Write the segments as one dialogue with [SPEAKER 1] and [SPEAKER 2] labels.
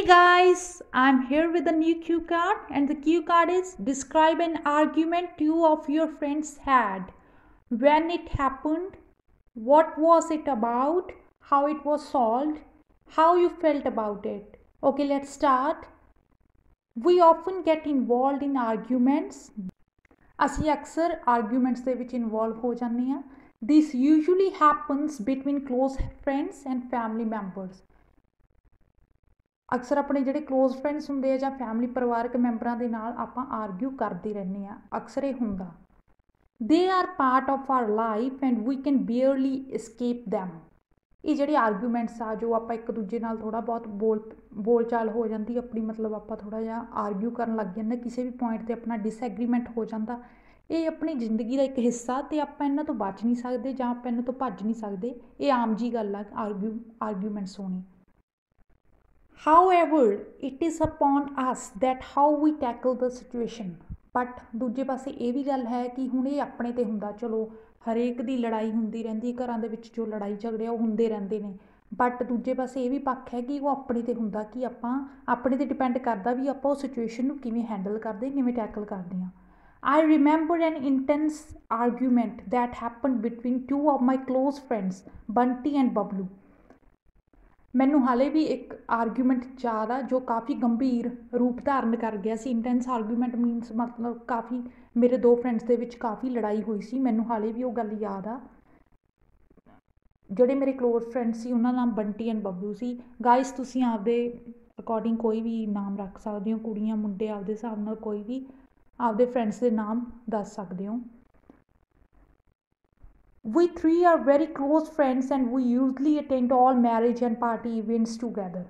[SPEAKER 1] guys, I'm here with a new cue card, and the cue card is describe an argument two of your friends had. When it happened, what was it about, how it was solved, how you felt about it. Okay, let's start. We often get involved in arguments. ਅਸੀਂ ਅਕਸਰ arguments ਦੇ ਵਿੱਚ involve ਹੋ ਜਾਂਦੇ ਹਾਂ. This usually happens between close friends and family members. ਅਕਸਰ ਆਪਣੇ ਜਿਹੜੇ ਕਲੋਜ਼ ਫਰੈਂਡਸ ਹੁੰਦੇ ਆ ਜਾਂ ਫੈਮਿਲੀ ਪਰਿਵਾਰਕ ਮੈਂਬਰਾਂ ਦੇ ਨਾਲ ਆਪਾਂ ਆਰਗਿਊ ਕਰਦੇ ਰਹਿੰਦੇ ਹਾਂ. ਅਕਸਰ ਇਹ ਹੁੰਦਾ. They are part of our life and we can barely escape them. ਇਹ ਜਿਹੜੇ ਆਰਗੂਮੈਂਟਸ ਆ ਜੋ ਆਪਾਂ ਇੱਕ ਦੂਜੇ ਨਾਲ ਥੋੜ੍ਹਾ ਬਹੁਤ ਬੋਲਚਾਲ ਹੋ ਜਾਂਦੀ ਆਪਣੀ, ਮਤਲਬ ਆਪਾਂ ਥੋੜ੍ਹਾ ਜਿਹਾ ਆਰਗਿਊ ਕਰਨ ਲੱਗ ਜਾਂਦੇ, ਕਿਸੇ ਵੀ ਪੁਆਇੰਟ 'ਤੇ ਆਪਣਾ ਡਿਸਐਗਰੀਮੈਂਟ ਹੋ ਜਾਂਦਾ. ਇਹ ਆਪਣੀ ਜ਼ਿੰਦਗੀ ਦਾ ਇੱਕ ਹਿੱਸਾ ਅਤੇ ਆਪਾਂ ਇਹਨਾਂ ਤੋਂ ਬਚ ਨਹੀਂ ਸਕਦੇ ਜਾਂ ਆਪਾਂ ਇਹਨਾਂ ਤੋਂ ਭੱਜ ਨਹੀਂ ਸਕਦੇ. ਇਹ ਆਮ ਜੀ ਗੱਲ ਆ ਆਰਗੂਮੈਂਟਸ ਹੋਣੀ. However, it is upon us that how we tackle the situation. But ਦੂਜੇ ਪਾਸੇ ਇਹ ਵੀ ਗੱਲ ਹੈ ਕਿ ਹੁਣ ਇਹ ਆਪਣੇ 'ਤੇ ਹੁੰਦਾ. ਚਲੋ ਹਰੇਕ ਦੀ ਲੜਾਈ ਹੁੰਦੀ ਰਹਿੰਦੀ, ਘਰਾਂ ਦੇ ਵਿੱਚ ਜੋ ਲੜਾਈ ਝਗੜੇ ਉਹ ਹੁੰਦੇ ਰਹਿੰਦੇ ਨੇ, ਬਟ ਦੂਜੇ ਪਾਸੇ ਇਹ ਵੀ ਪੱਖ ਹੈ ਕਿ ਉਹ ਆਪਣੇ 'ਤੇ ਹੁੰਦਾ ਕਿ ਆਪਾਂ ਆਪਣੇ 'ਤੇ ਡਿਪੈਂਡ ਕਰਦਾ ਵੀ ਆਪਾਂ ਉਹ ਸਿਚੁਏਸ਼ਨ ਨੂੰ ਕਿਵੇਂ ਹੈਂਡਲ ਕਰਦੇ, ਕਿਵੇਂ ਟੈਕਲ ਕਰਦੇ ਹਾਂ. I remember an intense argument that happened between two of my close friends, Bunty and Bablu. ਮੈਨੂੰ ਹਾਲੇ ਵੀ ਇੱਕ ਆਰਗੂਮੈਂਟ ਯਾਦ ਆ ਜੋ ਕਾਫੀ ਗੰਭੀਰ ਰੂਪ ਧਾਰਨ ਕਰ ਗਿਆ ਸੀ. ਇੰਟੈਂਸ ਆਰਗੂਮੈਂਟ ਮੀਨਸ ਮਤਲਬ ਕਾਫੀ ਮੇਰੇ ਦੋ ਫਰੈਂਡਸ ਦੇ ਵਿੱਚ ਕਾਫੀ ਲੜਾਈ ਹੋਈ ਸੀ. ਮੈਨੂੰ ਹਾਲੇ ਵੀ ਉਹ ਗੱਲ ਯਾਦ ਆ. ਜਿਹੜੇ ਮੇਰੇ ਕਲੋਜ਼ ਫਰੈਂਡ ਸੀ ਉਹਨਾਂ ਦਾ ਨਾਮ Bunty and Bablu C. Guys ਤੁਸੀਂ ਆਪਦੇ ਅਕੋਰਡਿੰਗ ਕੋਈ ਵੀ ਨਾਮ ਰੱਖ ਸਕਦੇ ਹੋ, ਕੁੜੀਆਂ ਮੁੰਡੇ ਆਪਦੇ ਹਿਸਾਬ ਨਾਲ ਕੋਈ ਵੀ ਆਪਦੇ ਫਰੈਂਡਸ ਦੇ ਨਾਮ ਦੱਸ ਸਕਦੇ ਹੋ. We three are very close friends and we usually attend all marriage and party events together.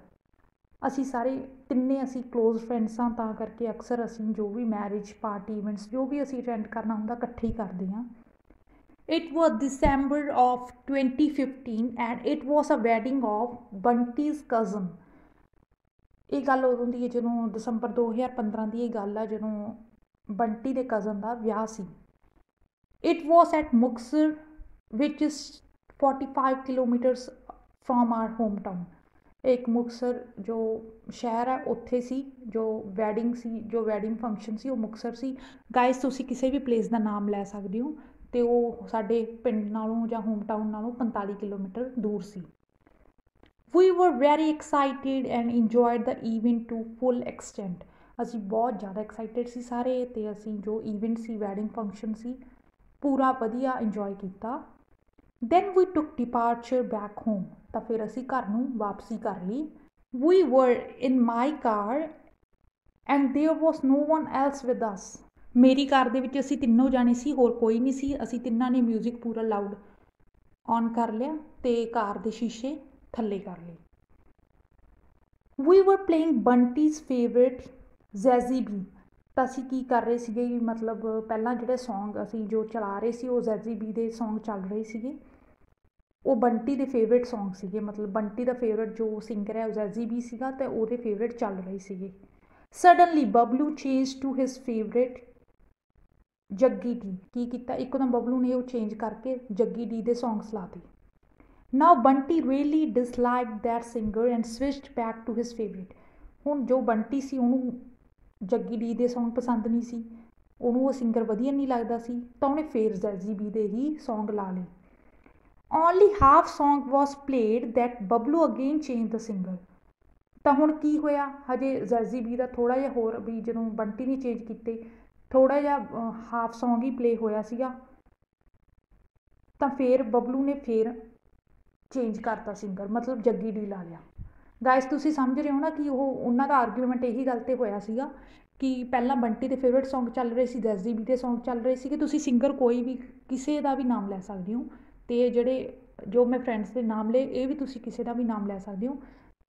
[SPEAKER 1] ਅਸੀਂ ਸਾਰੇ ਤਿੰਨੇ ਅਸੀਂ ਕਲੋਜ਼ ਫਰੈਂਡਸ ਹਾਂ, ਤਾਂ ਕਰਕੇ ਅਕਸਰ ਅਸੀਂ ਜੋ ਵੀ ਮੈਰਿਜ ਪਾਰਟੀ ਇਵੈਂਟਸ ਜੋ ਵੀ ਅਸੀਂ ਅਟੈਂਡ ਕਰਨਾ ਹੁੰਦਾ ਇਕੱਠੇ ਹੀ ਕਰਦੇ ਹਾਂ. It was December of 2015 and it was a wedding of Bunty's cousin. ਇਹ ਗੱਲ ਉਦੋਂ ਦੀ ਹੈ ਜਦੋਂ ਦਸੰਬਰ 2015 ਦੀ ਇਹ ਗੱਲ ਆ ਜਦੋਂ ਬੰਟੀ ਦੇ ਕਜ਼ਨ ਦਾ ਵਿਆਹ ਸੀ. It was at Muxar which is 45 kilometers from our hometown. ਇੱਕ ਮੁਕਤਸਰ ਜੋ ਸ਼ਹਿਰ ਹੈ ਉੱਥੇ ਸੀ ਜੋ ਵੈਡਿੰਗ ਸੀ, ਜੋ ਵੈਡਿੰਗ ਫੰਕਸ਼ਨ ਸੀ ਉਹ ਮੁਕਤਸਰ ਸੀ. ਗਾਇਸ ਤੁਸੀਂ ਕਿਸੇ ਵੀ ਪਲੇਸ ਦਾ ਨਾਮ ਲੈ ਸਕਦੇ ਹੋ ਅਤੇ ਉਹ ਸਾਡੇ ਪਿੰਡ ਨਾਲੋਂ ਜਾਂ ਹੋਮ ਟਾਊਨ ਨਾਲੋਂ 45 ਕਿਲੋਮੀਟਰ ਦੂਰ ਸੀ. We were very excited and enjoyed the event to full extent. ਅਸੀਂ ਬਹੁਤ ਜ਼ਿਆਦਾ ਐਕਸਾਈਟਿਡ ਸੀ ਸਾਰੇ ਅਤੇ ਅਸੀਂ ਜੋ ਈਵੈਂਟ ਸੀ ਵੈਡਿੰਗ ਫੰਕਸ਼ਨ ਸੀ ਪੂਰਾ ਵਧੀਆ ਇੰਜੋਏ ਕੀਤਾ. Then we took departure back home. ਤਾਂ ਫਿਰ ਅਸੀਂ ਘਰ ਨੂੰ ਵਾਪਸੀ ਕਰ ਲਈ. We were in my car and there was no one else with us. ਮੇਰੀ ਕਾਰ ਦੇ ਵਿੱਚ ਅਸੀਂ ਤਿੰਨੋਂ ਜਾਣੇ ਸੀ, ਹੋਰ ਕੋਈ ਨਹੀਂ ਸੀ. ਅਸੀਂ ਤਿੰਨਾਂ ਨੇ ਮਿਊਜ਼ਿਕ ਪੂਰਾ ਲਾਊਡ ਔਨ ਕਰ ਲਿਆ ਅਤੇ ਕਾਰ ਦੇ ਸ਼ੀਸ਼ੇ ਥੱਲੇ ਕਰ ਲਏ. We were playing Bunty's favorite Jazzy B. ਤਾਂ ਅਸੀਂ ਕੀ ਕਰ ਰਹੇ ਸੀਗੇ, ਮਤਲਬ ਪਹਿਲਾਂ ਜਿਹੜੇ ਸੌਂਗ ਅਸੀਂ ਜੋ ਚਲਾ ਰਹੇ ਸੀ ਉਹ ਜ਼ੈਜ਼ੀ ਬੀ ਦੇ ਸੌਂਗ ਚੱਲ ਰਹੇ ਸੀਗੇ. ਉਹ ਬੰਟੀ ਦੇ ਫੇਵਰੇਟ ਸੌਂਗ ਸੀਗੇ, ਮਤਲਬ ਬੰਟੀ ਦਾ ਫੇਵਰੇਟ ਜੋ ਸਿੰਗਰ ਹੈ ਉਹ ਜ਼ੈਜ਼ੀ ਬੀ ਸੀਗਾ ਅਤੇ ਉਹਦੇ ਫੇਵਰੇਟ ਚੱਲ ਰਹੇ ਸੀਗੇ. Suddenly Bablu change to his favourite Jaggi D. ਕੀ ਕੀਤਾ, ਇੱਕਦਮ ਬਬਲੂ ਨੇ ਉਹ ਚੇਂਜ ਕਰਕੇ ਜੱਗੀ ਡੀ ਦੇ ਸੌਂਗਸ ਲਾਤੇ. Now Bunty really dislike that singer and switched back to his favourite. ਹੁਣ ਜੋ ਬੰਟੀ ਸੀ ਉਹਨੂੰ ਜੱਗੀ ਡੀ ਦੇ ਸੌਂਗ ਪਸੰਦ ਨਹੀਂ ਸੀ, ਉਹਨੂੰ ਉਹ ਸਿੰਗਰ ਵਧੀਆ ਨਹੀਂ ਲੱਗਦਾ ਸੀ, ਤਾਂ ਉਹਨੇ ਫੇਰ ਜ਼ੈਜ਼ੀ ਬੀ ਦੇ ਹੀ ਸੌਂਗ ਲਾ ਲਏ. Only half song was played that Bablu again change the singer. ਤਾਂ ਹੁਣ ਕੀ ਹੋਇਆ, ਹਜੇ ਜ਼ੈਜ਼ੀ ਬੀ ਦਾ ਥੋੜ੍ਹਾ ਜਿਹਾ ਹੋਰ ਵੀ ਜਦੋਂ ਬੰਟੀ ਨੇ ਚੇਂਜ ਕੀਤੇ ਥੋੜ੍ਹਾ ਜਿਹਾ ਹਾਫ ਸੌਂਗ ਹੀ ਪਲੇ ਹੋਇਆ ਸੀਗਾ, ਤਾਂ ਫਿਰ ਬਬਲੂ ਨੇ ਫਿਰ ਚੇਂਜ ਕਰਤਾ ਸਿੰਗਰ, ਮਤਲਬ ਜੱਗੀ ਡੀ ਲਾ ਲਿਆ. ਗਾਇਸ ਤੁਸੀਂ ਸਮਝ ਰਹੇ ਹੋ ਨਾ ਕਿ ਉਹਨਾਂ ਦਾ ਆਰਗੂਮੈਂਟ ਇਹੀ ਗੱਲ 'ਤੇ ਹੋਇਆ ਸੀਗਾ ਕਿ ਪਹਿਲਾਂ ਬੰਟੀ ਦੇ ਫੇਵਰੇਟ ਸੌਂਗ ਚੱਲ ਰਹੇ ਸੀ, ਜ਼ੈਜ਼ੀ ਬੀ ਦੇ ਸੌਂਗ ਚੱਲ ਰਹੇ ਸੀਗੇ. ਤੁਸੀਂ ਸਿੰਗਰ ਕੋਈ ਵੀ ਕਿਸੇ ਦਾ ਵੀ ਨਾਮ ਲੈ ਸਕਦੇ ਹੋ ਅਤੇ ਜਿਹੜੇ ਜੋ ਮੈਂ ਫਰੈਂਡਸ ਦੇ ਨਾਮ ਲਏ ਇਹ ਵੀ ਤੁਸੀਂ ਕਿਸੇ ਦਾ ਵੀ ਨਾਮ ਲੈ ਸਕਦੇ ਹੋ.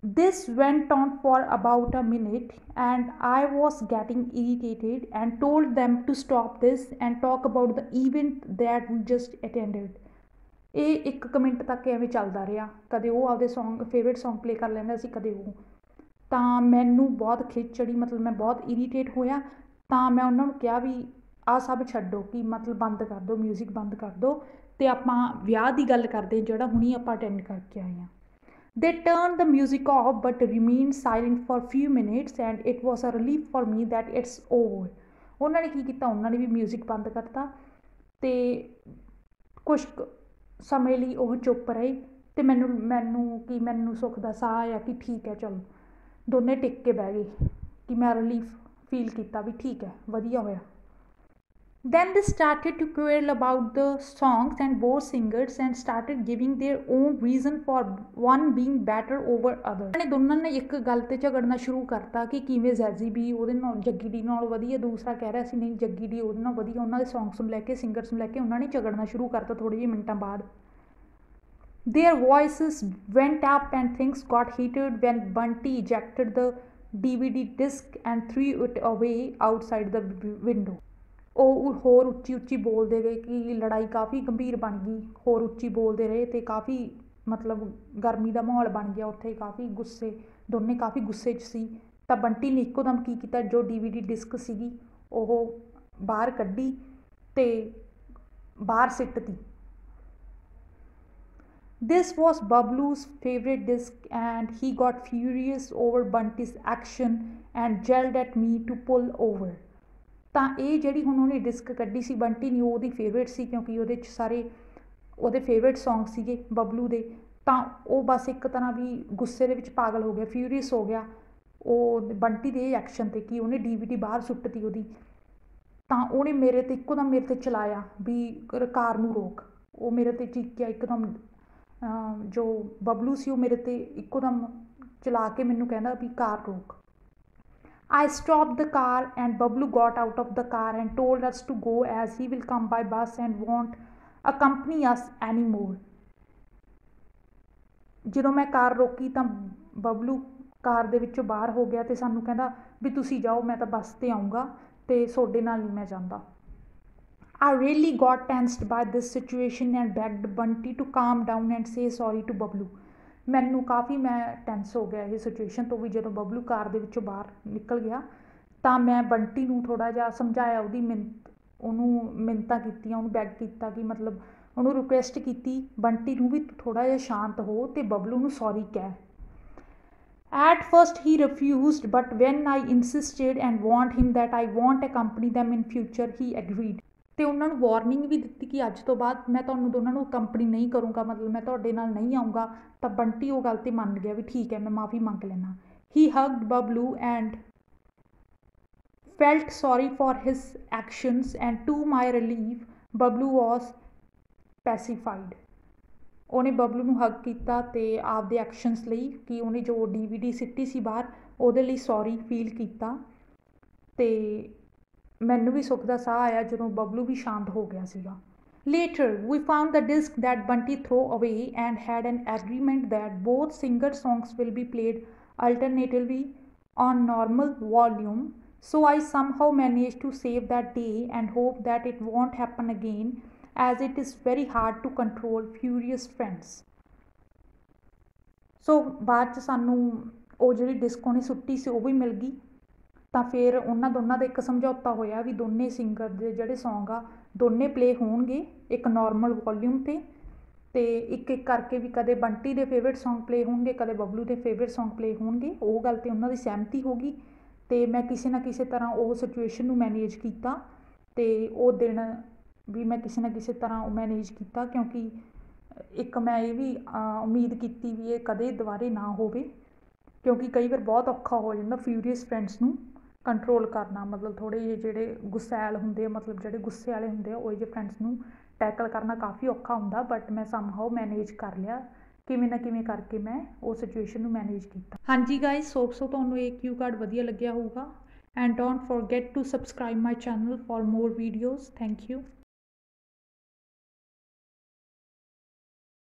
[SPEAKER 1] This went on for about a minute and I was getting irritated and told them to stop this and talk about the event that we just attended. ਇਹ 1 ਮਿੰਟ ਤੱਕ ਐਵੇਂ ਚੱਲਦਾ ਰਿਹਾ. ਕਦੇ ਉਹ ਆਪਦੇ ਸੌਂਗ ਫੇਵਰੇਟ ਸੌਂਗ ਪਲੇ ਕਰ ਲੈਂਦਾ ਸੀ, ਕਦੇ ਉਹ. ਤਾਂ ਮੈਨੂੰ ਬਹੁਤ ਖਿੱਚ ਚੜੀ, ਮਤਲਬ ਮੈਂ ਬਹੁਤ ਇਰੀਟੇਟ ਹੋਇਆ. ਤਾਂ ਮੈਂ ਉਹਨਾਂ ਨੂੰ ਕਿਹਾ ਵੀ ਆਹ ਸਭ ਛੱਡੋ, ਕਿ ਮਤਲਬ ਬੰਦ ਕਰ ਦਿਓ, ਮਿਊਜ਼ਿਕ ਬੰਦ ਕਰ ਦਿਓ ਅਤੇ ਆਪਾਂ ਵਿਆਹ ਦੀ ਗੱਲ ਕਰਦੇ ਜਿਹੜਾ ਹੁਣੀ ਆਪਾਂ ਅਟੈਂਡ ਕਰਕੇ ਆਏ ਹਾਂ. They turned the music off but remained silent for a few minutes and it was a relief for me that it's over. ਉਹਨਾਂ ਨੇ ਕੀ ਕੀਤਾ, ਉਹਨਾਂ ਨੇ ਵੀ ਮਿਊਜ਼ਿਕ ਬੰਦ ਕਰਤਾ ਤੇ ਕੁਛ ਸਮੇਂ ਲਈ ਉਹ ਚੁੱਪ ਰਹੇ ਤੇ ਮੈਨੂੰ ਸੁੱਖ ਦਾ ਸਾਹ ਆਇਆ ਕਿ ਠੀਕ ਹੈ ਚਲੋ। ਦੋਨੇ ਟਿਕ ਕੇ ਬਹਿ ਗਏ ਕਿ ਮੈਂ ਰਿਲੀਫ ਫੀਲ ਕੀਤਾ ਵੀ ਠੀਕ ਹੈ, ਵਧੀਆ ਹੋਇਆ। Then they started to quarrel about the songs and both singers and started giving their own reason for one being better over other. ਨੇ ਦੋਨਾਂ ਨੇ ਇੱਕ ਗੱਲ ਤੇ ਝਗੜਨਾ ਸ਼ੁਰੂ ਕਰਤਾ ਕਿ ਕਿਵੇਂ ਜ਼ੈਜ਼ੀ ਵੀ ਉਹਦੇ ਨਾਲ ਜੱਗੀ ਡੀ ਨਾਲ ਵਧੀਆ, ਦੂਸਰਾ ਕਹਿ ਰਿਹਾ ਸੀ ਨਹੀਂ ਜੱਗੀ ਡੀ ਉਹਦੇ ਨਾਲ ਵਧੀਆ। ਉਹਨਾਂ ਦੇ ਸੌਂਗਸ ਨੂੰ ਲੈ ਕੇ, ਸਿੰਗਰਸ ਨੂੰ ਲੈ ਕੇ ਉਹਨਾਂ ਨੇ ਝਗੜਨਾ ਸ਼ੁਰੂ ਕਰਤਾ ਥੋੜ੍ਹੇ ਜਿਹੇ ਮਿੰਟਾਂ ਬਾਅਦ। Their voices went up and things got heated when Bunty ejected the DVD disc and threw it away outside the window. ਉਹ ਹੋਰ ਉੱਚੀ ਬੋਲਦੇ ਗਏ ਕਿ ਲੜਾਈ ਕਾਫੀ ਗੰਭੀਰ ਬਣ ਗਈ, ਹੋਰ ਉੱਚੀ ਬੋਲਦੇ ਰਹੇ ਤੇ ਕਾਫੀ ਮਤਲਬ ਗਰਮੀ ਦਾ ਮਾਹੌਲ ਬਣ ਗਿਆ ਉੱਥੇ, ਕਾਫੀ ਗੁੱਸੇ, ਦੋਨੇ ਕਾਫੀ ਗੁੱਸੇ 'ਚ ਸੀ। ਤਾਂ ਬੰਟੀ ਨੇ ਇੱਕੋ ਦਮ ਕੀ ਕੀਤਾ, ਜੋ DVD ਡਿਸਕ ਸੀਗੀ ਉਹ ਬਾਹਰ ਕੱਢੀ ਤੇ ਬਾਹਰ ਸਿੱਟਤੀ। This was Bablu's favorite disc and he got furious over Bunty's action and yelled at me to pull over. ਤਾਂ ਇਹ ਜਿਹੜੀ ਹੁਣ ਉਹਨੇ ਡਿਸਕ ਕੱਢੀ ਸੀ ਬੰਟੀ ਨੇ, ਉਹਦੀ ਫੇਵਰੇਟ ਸੀ ਕਿਉਂਕਿ ਉਹਦੇ 'ਚ ਸਾਰੇ ਉਹਦੇ ਫੇਵਰੇਟ ਸੌਂਗ ਸੀਗੇ ਬਬਲੂ ਦੇ। ਤਾਂ ਉਹ ਬਸ ਇੱਕ ਤਰ੍ਹਾਂ ਵੀ ਗੁੱਸੇ ਦੇ ਵਿੱਚ ਪਾਗਲ ਹੋ ਗਿਆ, ਫਿਊਰੀਅਸ ਹੋ ਗਿਆ ਉਹ ਬੰਟੀ ਦੇ ਐਕਸ਼ਨ 'ਤੇ ਕਿ ਉਹਨੇ DVD ਬਾਹਰ ਸੁੱਟਤੀ ਉਹਦੀ। ਤਾਂ ਉਹਨੇ ਮੇਰੇ 'ਤੇ ਇੱਕੋ ਦਮ ਮੇਰੇ 'ਤੇ ਚਲਾਇਆ ਵੀ ਕਾਰ ਨੂੰ ਰੋਕ। ਉਹ ਮੇਰੇ 'ਤੇ ਚੀਕਿਆ ਇੱਕਦਮ, ਜੋ ਬਬਲੂ ਸੀ ਉਹ ਮੇਰੇ 'ਤੇ ਇੱਕੋ ਦਮ ਚਲਾ ਕੇ ਮੈਨੂੰ ਕਹਿੰਦਾ ਵੀ ਕਾਰ ਰੋਕ। I stopped the car and Bablu got out of the car and told us to go as he will come by bus and won't accompany us anymore. ਜਦੋਂ ਮੈਂ ਕਾਰ ਰੋਕੀ ਤਾਂ ਬਬਲੂ ਕਾਰ ਦੇ ਵਿੱਚੋਂ ਬਾਹਰ ਹੋ ਗਿਆ ਤੇ ਸਾਨੂੰ ਕਹਿੰਦਾ ਵੀ ਤੁਸੀਂ ਜਾਓ, ਮੈਂ ਤਾਂ ਬੱਸ 'ਤੇ ਆਊਂਗਾ ਤੇ ਤੁਹਾਡੇ ਨਾਲ ਨਹੀਂ ਮੈਂ ਜਾਂਦਾ। I really got tensed by this situation and begged Bunty to calm down and say sorry to Bablu. ਮੈਨੂੰ ਕਾਫੀ ਮੈਂ ਟੈਂਸ ਹੋ ਗਿਆ ਇਹ ਸਿਚੁਏਸ਼ਨ ਤੋਂ ਵੀ। ਜਦੋਂ ਬਬਲੂ ਕਾਰ ਦੇ ਵਿੱਚੋਂ ਬਾਹਰ ਨਿਕਲ ਗਿਆ ਤਾਂ ਮੈਂ ਬੰਟੀ ਨੂੰ ਥੋੜ੍ਹਾ ਜਿਹਾ ਸਮਝਾਇਆ, ਉਹਦੀ ਉਹਨੂੰ ਮਿੰਨਤਾਂ ਕੀਤੀਆਂ, ਉਹਨੂੰ ਬੈਗ ਕੀਤਾ ਕਿ ਮਤਲਬ ਉਹਨੂੰ ਰਿਕੁਐਸਟ ਕੀਤੀ ਬੰਟੀ ਨੂੰ ਵੀ ਥੋੜ੍ਹਾ ਜਿਹਾ ਸ਼ਾਂਤ ਹੋ ਤੇ ਬਬਲੂ ਨੂੰ ਸੌਰੀ ਕਹਿ। At first he refused but when I insisted and warned him that I won't accompany them in future he agreed. ਤੇ ਉਹਨਾਂ ਨੂੰ ਵਾਰਨਿੰਗ ਵੀ ਦਿੱਤੀ ਕਿ ਅੱਜ ਤੋਂ ਬਾਅਦ ਮੈਂ ਤੁਹਾਨੂੰ ਦੋਨਾਂ ਨੂੰ ਕੰਪਨੀ ਨਹੀਂ ਕਰੂੰਗਾ, ਮਤਲਬ ਮੈਂ ਤੁਹਾਡੇ ਨਾਲ ਨਹੀਂ ਆਊਂਗਾ। ਤਾਂ ਬੰਟੀ ਉਹ ਗੱਲ 'ਤੇ ਮੰਨ ਗਿਆ ਵੀ ਠੀਕ ਹੈ ਮੈਂ ਮਾफ़ੀ ਮੰਗ ਲੈਣਾ। He hugged Bablu and felt sorry for his actions and to my relief Bablu was pacified. ਉਹਨੇ ਬਬਲੂ ਨੂੰ ਹੱਗ ਕੀਤਾ ਤੇ ਆਪਦੇ ਐਕਸ਼ਨਸ ਲਈ ਕਿ ਉਹਨੇ ਜੋ DVD ਸਿੱਟੀ ਸੀ ਬਾਹਰ ਉਹਦੇ ਲਈ ਸੌਰੀ ਫੀਲ ਕੀਤਾ ਤੇ ਮੈਨੂੰ ਵੀ ਸੁੱਖ ਦਾ ਸਾਹ ਆਇਆ ਜਦੋਂ ਬਬਲੂ ਵੀ ਸ਼ਾਂਤ ਹੋ ਗਿਆ ਸੀਗਾ। Later, we found the disc that Bunty threw away and had an agreement that both singer songs will be played alternatively on normal volume. So I somehow managed to save that day and hope that it won't happen again as it is very hard to control furious friends. So ਬਾਅਦ 'ਚ ਸਾਨੂੰ ਉਹ ਜਿਹੜੀ disc ਉਹਨੇ ਸੁੱਟੀ ਸੀ ਉਹ ਵੀ ਮਿਲ ਗਈ। ਤਾਂ ਫਿਰ ਉਹਨਾਂ ਦੋਨਾਂ ਦਾ ਇੱਕ ਸਮਝੌਤਾ ਹੋਇਆ ਵੀ ਦੋਨੇ ਸਿੰਗਰ ਦੇ ਜਿਹੜੇ ਸੌਂਗ ਆ ਦੋਨੇ ਪਲੇ ਹੋਣਗੇ ਇੱਕ ਨੋਰਮਲ ਵੋਲੀਅਮ 'ਤੇ ਤੇ ਇੱਕ ਇੱਕ ਕਰਕੇ ਵੀ ਕਦੇ ਬੰਟੀ ਦੇ ਫੇਵਰੇਟ ਸੌਂਗ ਪਲੇ ਹੋਣਗੇ, ਕਦੇ ਬਬਲੂ ਦੇ ਫੇਵਰੇਟ ਸੌਂਗ ਪਲੇ ਹੋਣਗੇ। ਉਹ ਗੱਲ 'ਤੇ ਉਹਨਾਂ ਦੀ ਸਹਿਮਤੀ ਹੋ ਗਈ ਤੇ ਮੈਂ ਕਿਸੇ ਨਾ ਕਿਸੇ ਤਰ੍ਹਾਂ ਉਹ ਸਿਚੁਏਸ਼ਨ ਨੂੰ ਮੈਨੇਜ ਕੀਤਾ ਤੇ ਉਹ ਦਿਨ ਵੀ ਮੈਂ ਕਿਸੇ ਨਾ ਕਿਸੇ ਤਰ੍ਹਾਂ ਉਹ ਮੈਨੇਜ ਕੀਤਾ ਕਿਉਂਕਿ ਇੱਕ ਮੈਂ ਇਹ ਵੀ ਉਮੀਦ ਕੀਤੀ ਵੀ ਇਹ ਕਦੇ ਦੁਬਾਰੇ ਨਾ ਹੋਵੇ ਕਿਉਂਕਿ ਕਈ ਵਾਰ ਬਹੁਤ ਔਖਾ ਹੋ ਜਾਂਦਾ ਫਿਊਰੀਅਸ ਫਰੈਂਡਸ ਨੂੰ ਕੰਟਰੋਲ ਕਰਨਾ, ਮਤਲਬ ਥੋੜ੍ਹੇ ਜਿਹੇ ਜਿਹੜੇ ਗੁੱਸੈਲ ਹੁੰਦੇ ਆ, ਮਤਲਬ ਜਿਹੜੇ ਗੁੱਸੇ ਵਾਲੇ ਹੁੰਦੇ ਆ ਉਹ ਜਿਹੇ ਫਰੈਂਡਸ ਨੂੰ ਟੈਕਲ ਕਰਨਾ ਕਾਫੀ ਔਖਾ ਹੁੰਦਾ। ਬਟ ਮੈਂ ਸਮਹਾਓ ਮੈਨੇਜ ਕਰ ਲਿਆ, ਕਿਵੇਂ ਨਾ ਕਿਵੇਂ ਕਰਕੇ ਮੈਂ ਉਹ ਸਿਚੁਏਸ਼ਨ ਨੂੰ ਮੈਨੇਜ ਕੀਤਾ। ਹਾਂਜੀ ਗਾਇਸ, ਹੋਪ ਸੋ ਤੁਹਾਨੂੰ ਇਹ ਕਿਊ ਕਾਰਡ ਵਧੀਆ ਲੱਗਿਆ ਹੋਊਗਾ and don't forget to subscribe my channel for more videos. Thank you.